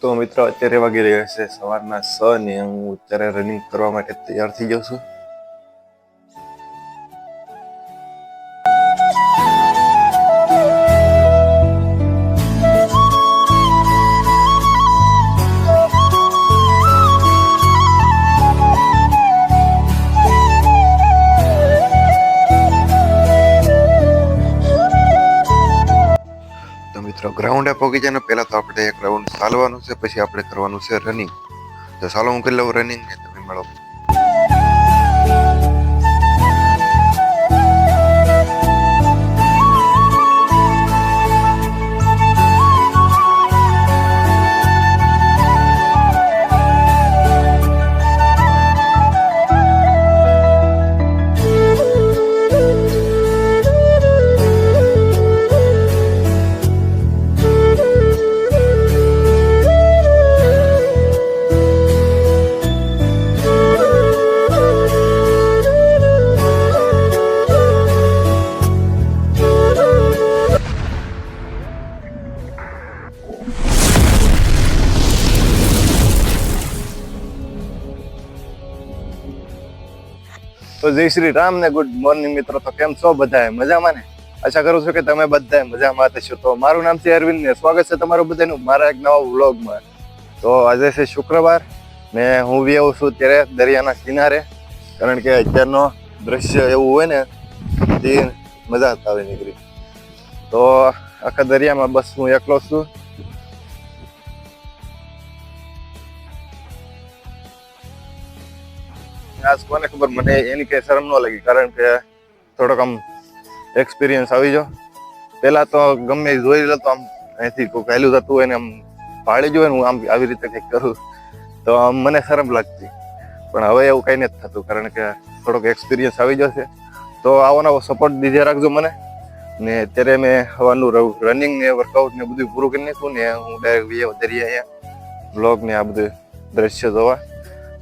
તો મિત્રો અત્યારે વાગી રહ્યા છે સવારના 6 ને હું અત્યારે રનિંગ કરવા માટે તૈયાર થઈ જાઉં છું. મિત્રો ગ્રાઉન્ડે પહોંચી જાય ને પહેલા તો આપણે એક રાઉન્ડ ચાલવાનું છે, પછી આપણે કરવાનું છે રનિંગ. તો ચાલો હું કરી લઉં રનિંગ ને તમે મળો. તો જય શ્રી રામ ને ગુડ મોર્નિંગ મિત્રો. તો કેમ છો બધા? મજામાં ને? આશા કરું છું કે તમે બધા મજામાં હશો. તો મારું નામ છે અરવિંદ ને સ્વાગત છે તમારું બધાનું મારા એક નવા વ્લોગમાં. તો આજે છે શુક્રવાર ને હું બી આવું છું ત્યારે દરિયાના કિનારે, કારણ કે અત્યારનો દ્રશ્ય એવું હોય ને તે મજા આવે નીકળી. તો આખા દરિયામાં બસ હું એકલો છું. આજ કોને ખબર, મને એની કઈ શરમ ન લાગી, કારણ કે થોડોક આમ એક્સપિરિયન્સ આવી ગયો. પેલા તો ગમે જોઈ લે તો આમ અહીંથી કોઈ પહેલું થતું હોય ને આમ ભાડે જ હોય ને હું આમ આવી રીતે કંઈક કરું તો આમ મને શરમ લાગતી. પણ હવે એવું કંઈ નથી થતું, કારણ કે થોડોક એક્સપિરિયન્સ આવી જશે. તો આવો નવો સપોર્ટ દીધે રાખજો મને. ને અત્યારે મેં હવાનું રનિંગ ને વર્કઆઉટ ને બધું પૂરું કરી નાખ્યું ને હું ડાયરેક્ટ દરિયા બ્લોગ ને આ બધું દ્રશ્ય જોવા.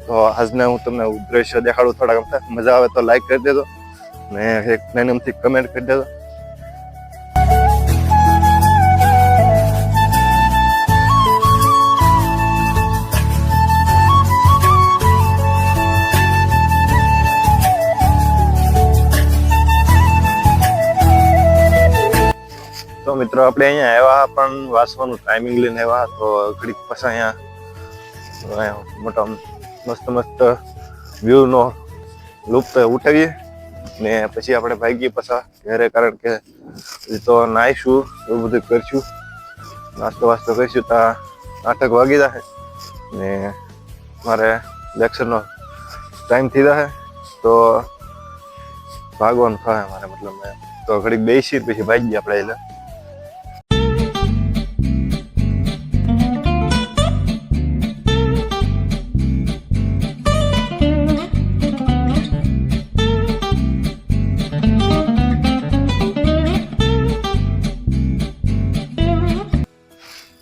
તો આજને હું તમને દ્રશ્ય દેખાડું. થોડાક મજા આવે તો લાઈક કરી દેજો ને એક નાનમથી કમેન્ટ કરી દેજો. તો મિત્રો આપણે અહીંયા આવ્યા પણ વાંચવાનું ટાઈમિંગ લઈને આવ્યા. તો ઘડીક પછી અહીંયા મોટા મસ્ત વ્યૂ નો લુપ્ત ઉઠાવીએ ને પછી આપણે ભાગીએ પાછા ઘરે, કારણ કે તો નાહીશું એવું બધું કરીશું, નાસ્તો વાસ્તો કરીશું. ત્યાં 8 વાગી જશે ને મારે લેક્ચરનો ટાઈમ થઈ જશે. તો ભાગવાનું થાય મારે, મતલબ તો ઘડીક બેસી પછી ભાગીએ આપણે. એટલે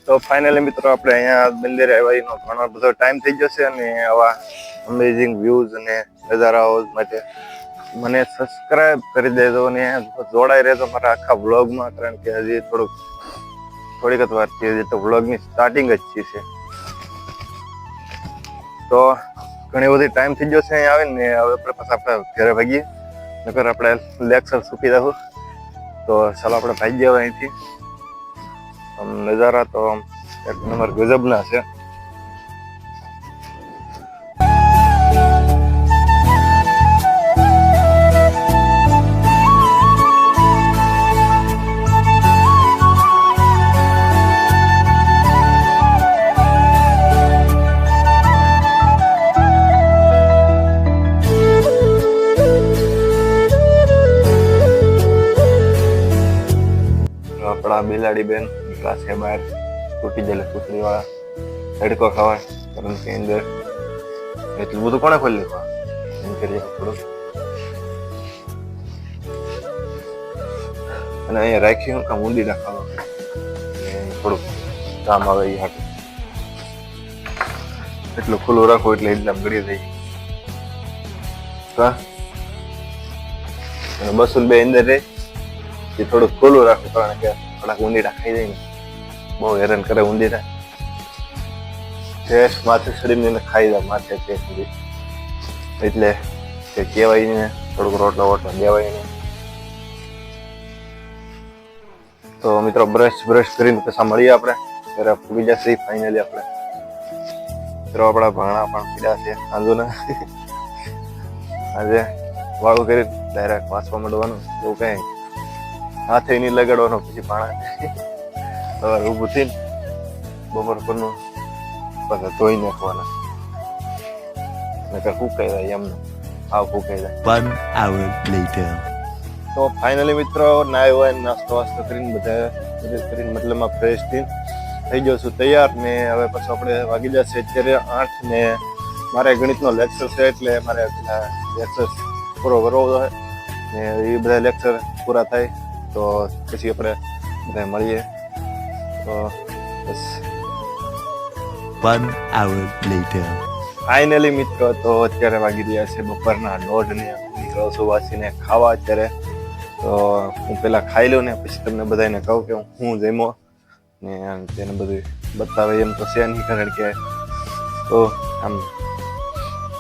તો ફાઇનલી મિત્રો આપણે અહીંયા બંદરે આવ્યાનો ઘણો બધો ટાઈમ થઈ જશે અને આવા અમેઝિંગ વ્યૂઝ અને નજારાઓ માટે મને સબસ્ક્રાઇબ કરી દેજો અને જોડાઈ રહેજો મારા આખા વ્લોગમાં, કારણ કે હજી થોડીક જ વાર છે, હજી તો વ્લોગની સ્ટાર્ટિંગ જ છે. તો ઘણી બધી ટાઈમ થઈ જશે અહીંયા આવીને. હવે પાછા આપણે ઘરે ભાગીએ, નકર આપણે લેક્ચર ચૂકી જશું. તો ચાલો આપણે ભાગીએ હવે અહીંથી. નજારા તો એક નંબર ગજબના છે. આપણા બિલાડી બેન છે બહાર તૂટી જાય સુસરી વાળા તડકો ખાવા, કારણ કે અંદર એટલું બધું કોને ખોલી લેવા એમ કરીએ થોડુંક. અને અહીંયા રાખી હું કામ ઊંડી નાખવા થોડુંક કામ આવે એ હાટું. એટલું ખુલ્લું રાખો એટલે એકદમ ગળી જાય. અને બસુલ બે અંદર રહે એ થોડુંક ખુલ્લું રાખવું, કારણ કે થોડાક ઊંડીડા ખાઈ જાય ને બહુ હેરાન કરે ઊંડીડા. ફ્રેશ માથે ચડીને ખાઈ જાય માથે તે સુધી, એટલે કે કહેવાય ને થોડુંક રોટલો વોટલો દેવાય ને. તો મિત્રો બ્રશ કરીને પછી મળીએ આપણે ત્યારે પૂગી જશે ફાઇનલી આપણે. મિત્રો આપણા ભાણા પણ પીડા છે વાંધો ને. આજે વાળું કરી ડાયરેક્ટ વાંચવા માંડવાનું, એવું કઈ હાથે નહીં લગાડવાનો. પછી ભાણા સવારે ઊભું થઈને બપોર પરનું પછી ધોઈ નાખવાના, નકર ફૂંકાઈ જાય એમને ફૂંકાઈ જાય. 1 hour later. તો ફાઇનલી મિત્રો નાય હોય નાસ્તો વાસ્તો કરીને બધા કરીને મતલબમાં ફ્રેશ થઈને થઈ ગયો છું તૈયાર ને. હવે પછી આપણે વાગી જશે અત્યારે 8 ને મારે ગણિતનો લેક્ચર છે એટલે મારે લેક્ચર પૂરો કરવો હોય ને. એ બધા લેક્ચર પૂરા થાય તો પછી આપણે બધા મળીએ. તો બસ 1 hour later. ફાઇનલી મિત્રો તો અત્યારે વાગી રહ્યા છે બપોરના 1:30 ને. નીકળો છું વાસીને ખાવા અત્યારે. તો હું પેલા ખાઈ લઉં ને પછી તમને બધાને કહું કે હું જમ્યો ને તેને બધું બતાવે એમ તો છે નહીં, કારણ કે તો આમ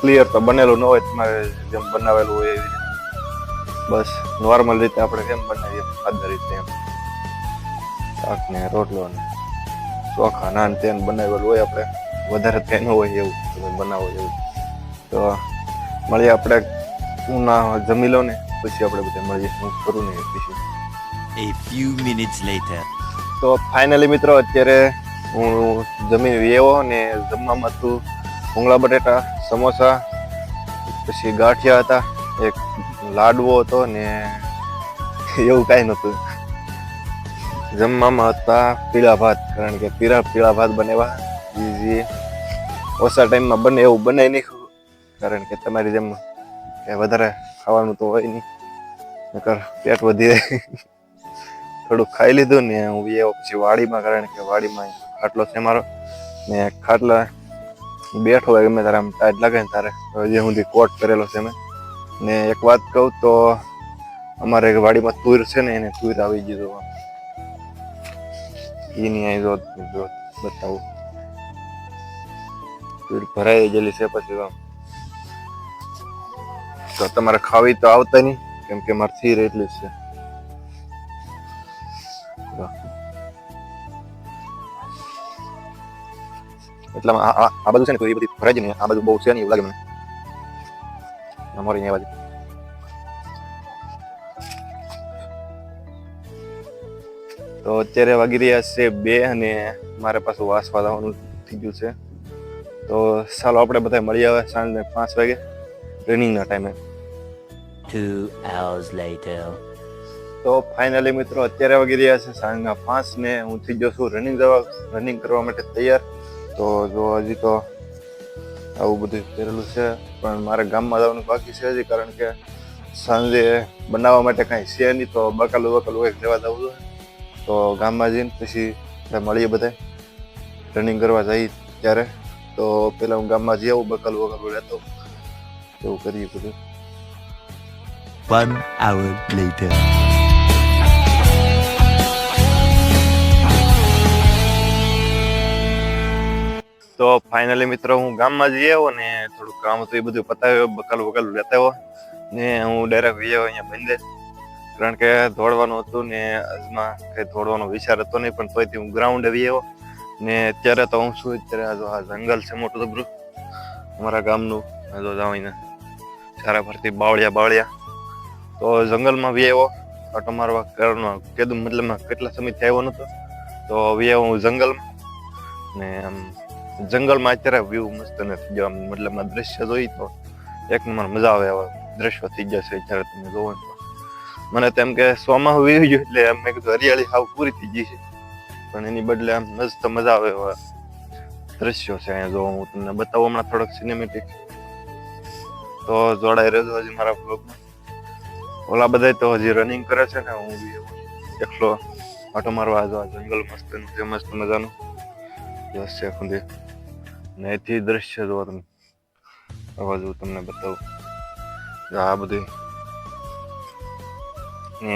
ક્લિયર તો બનેલું ન હોય તમારે જેમ બનાવેલું હોય એવી રીતે. બસ નોર્મલ રીતે આપણે કેમ બનાવીએ સાદા રીતે એમ શાક ને રોટલો ને ચોખા નાન તેન બનાવેલું હોય, આપણે વધારે તે ન હોય એવું તમે બનાવો એવું. તો મળીએ આપણે, હું ના જમી લો ને પછી આપણે બધા મળીએ. હું કરું ને પછી. A few minutes later. તો ફાઇનલી મિત્રો અત્યારે હું જમીન વ્યવો ને જમવામાં હતું ભૂંગળા બટેટા, સમોસા, પછી ગાંઠિયા હતા, એક લાડવો હતો ને એવું કાંઈ નહોતું. જમવામાં હતા પીળા ભાત, કારણ કે પીળા ભાત બનેવા જે ઓછા ટાઈમમાં બને એવું બનાવી નાખ્યું, કારણ કે તમારી જેમ વધારે ખાવાનું તો હોય નહીં, નકર પેટ વધી જાય. થોડુંક ખાઈ લીધું ને હું એવો પછી વાડીમાં, કારણ કે વાડીમાં ખાટલો છે મારો ને ખાટલા બેઠો હોય ગમે તારે આમ ટાઈટ લાગે ને તારે જે સુધી કોટ કરેલો છે મેં. ને એક વાત કહું તો અમારે વાડીમાં તુર છે ને એને તુર આવી ગયું એની અહીં જો બતાવું તુર ભરાઈ ગયેલી છે. પછી તો તમારે ખાવી તો આવતા નહીં, કેમ કે મારે થીર એટલી જ છે. એટલે આ બધું છે ને તો એ બધી ભરાઈ જાય ને આ બધું બહુ છે ને એવું લાગે મને અમારી અહીંયા બાજુ. તો અત્યારે વાગી રહ્યા છે 2 અને મારે પાછું વાસવા જવાનું થઈ ગયું છે. તો ચાલો આપણે બધા મળી આવે સાંજને 5 વાગે રનિંગના ટાઈમે. 2 hours later. તો ફાઇનલી મિત્રો અત્યારે વાગી રહ્યા છે સાંજના 5 ને હું થઈ ગયો છું રનિંગ કરવા માટે તૈયાર. તો જો હજી તો આવું બધું કરેલું છે, પણ મારે ગામમાં જવાનું બાકી છે હજી, કારણ કે સાંજે બનાવવા માટે કાંઈ છે નહીં. તો બકાલું કંઈક લેવા જવું જોઈએ. તો ગામમાં જઈને પછી મળીએ બધા રનિંગ કરવા જઈએ ત્યારે. તો પહેલાં હું ગામમાં જઈ આવું, બકાલું લેતો એવું કરીએ બધું. 1 hour later. તો ફાઇનલી મિત્રો હું ગામમાં જઈ આવ્યો ને થોડુંક કામ હતું એ બધું પતાવ્યો, બકાલું લેતા આવ્યો ને હું ડાયરેક્ટ જઈ આવ્યો અહીંયા બંદે, કારણ કે દોડવાનું હતું ને આજમાં કંઈ દોડવાનો વિચાર હતો નહીં, પણ તોયથી હું ગ્રાઉન્ડે જઈ આવ્યો ને. અત્યારે તો હું છું અત્યારે આ જંગલ છે મોટું જબરું અમારા ગામનું, જો જાવ ને ચારા ફરતી બાવળિયા. તો જંગલમાં વી આવ્યો આટો મારવા કરવાનો કીધું, મતલબમાં કેટલા સમયથી આવ્યો નહોતો. તો વી આવ્યો હું જંગલમાં ને આમ જંગલમાં અત્યારે વ્યૂ મસ્ત નથી જો, મતલબમાં દ્રશ્ય જોઈ તો એક નંબર મજા આવે એવા દ્રશ્યો થઈ જશે અત્યારે તમે જોવો તો. મને તેમ કે સોમાં વી ગયું એટલે મેં કીધું હરિયાળી હાવ પૂરી થઈ ગઈ છે, પણ એની બદલે આમ મસ્ત મજા આવે એવા દ્રશ્યો છે અહીંયા જોવા. હું તમને બતાવું હમણાં થોડોક સિનેમેટિક. તો જોડાઈ રહેજો હજી મારા બ્લોગમાં. ઓલા બધા તો હજી રનિંગ કરે છે ને, હું બી એકલો આટો મારવા આ જંગલ મસ્ત મજાનું છે ખુંદે ને એથી દ્રશ્ય જોવા તમે અવાજ તમને બતાવું આ બધું ને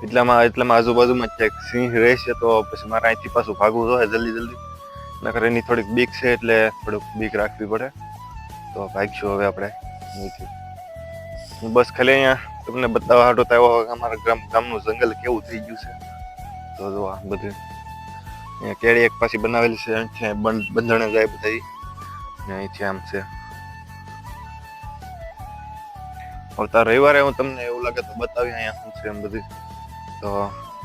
એટલામાં આજુબાજુમાં ક્યાંક સિંહ રહેશે તો પછી મારે અહીંથી પાછું ભાગવું જોઈએ જલ્દી. નકર એની થોડીક બીક છે એટલે થોડુંક બીક રાખવી પડે. તો ભાગશું હવે આપણે અહીંથી. હું બસ ખાલી અહીંયા તમને બતાવવા હાટો તો આવ્યો અમારા ગામનું જંગલ કેવું થઈ ગયું છે. તો જો આ બધું અહીંયા કેળી એક પાછી બનાવેલી છે, અહીંથી બંધણે જાય બધા ને અહીંથી આમ છે. આવતા રવિવારે હું તમને એવું લાગે તો બતાવી અહીંયા શું છે એમ બધું. તો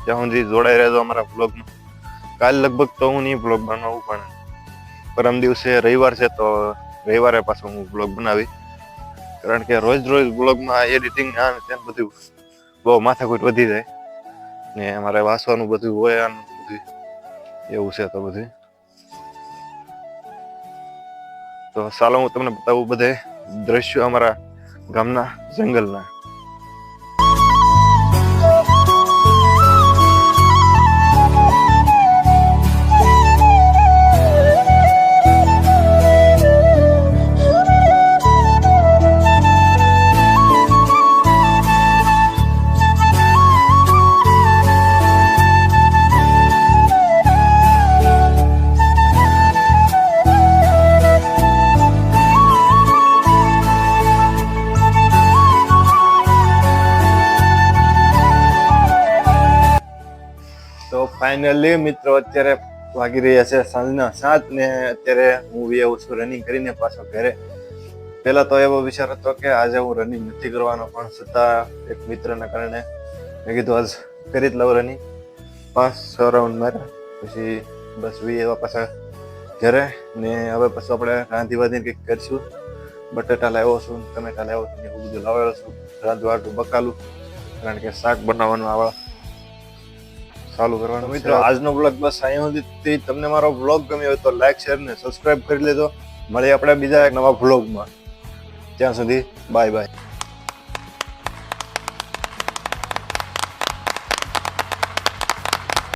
ત્યાં સુધી જોડાઈ રહેજો અમારા બ્લોગમાં. કાલ લગભગ તો હું નહીં બ્લોગ બનાવું, પણ પરમ દિવસે રવિવાર છે તો રવિવારે પાછો હું બ્લોગ બનાવી. કારણ કે રોજ બ્લોગમાં એડિટિંગ આ ને ત્યાં બધું બહુ માથાકૂટ વધી જાય ને અમારે વાંચવાનું બધું હોય આનું બધું એવું છે. તો બધું તો ચાલો હું તમને બતાવું બધે દ્રશ્યો અમારા ગામના જંગલના. તો ફાઇનલી મિત્રો અત્યારે વાગી રહ્યા છે સાંજના 7 ને અત્યારે હું આવું છું રનિંગ કરીને પાછો ઘરે. પહેલા તો એવો વિચાર હતો કે આજે હું રનિંગ નથી કરવાનો, પણ છતાં એક મિત્રના કારણે મેં કીધું આજ કરી જ લઉં રનિંગ. 5-6 રાઉન્ડ માર્યા પછી બસ એવા પાછા ઘરે ને હવે પછી આપણે રાંધી કંઈક કરીશું. બટેટા લાવ્યો છું, ટમેટા લાવ્યો છું, એવું બધું લાવેલો છું. રાંધવાનું બકાલું, કારણ કે શાક બનાવવાનું આવા ચાલુ કરવાનું. મિત્રો આજનો બ્લોગ બસ અહીંયા સુધી. તમને મારો બ્લોગ ગમ્યો હોય તો લાઈક, શેર ને સબસ્ક્રાઇબ કરી લેજો. મળીએ આપણે બીજા એક નવા બ્લોગમાં. ત્યાં સુધી બાય બાય.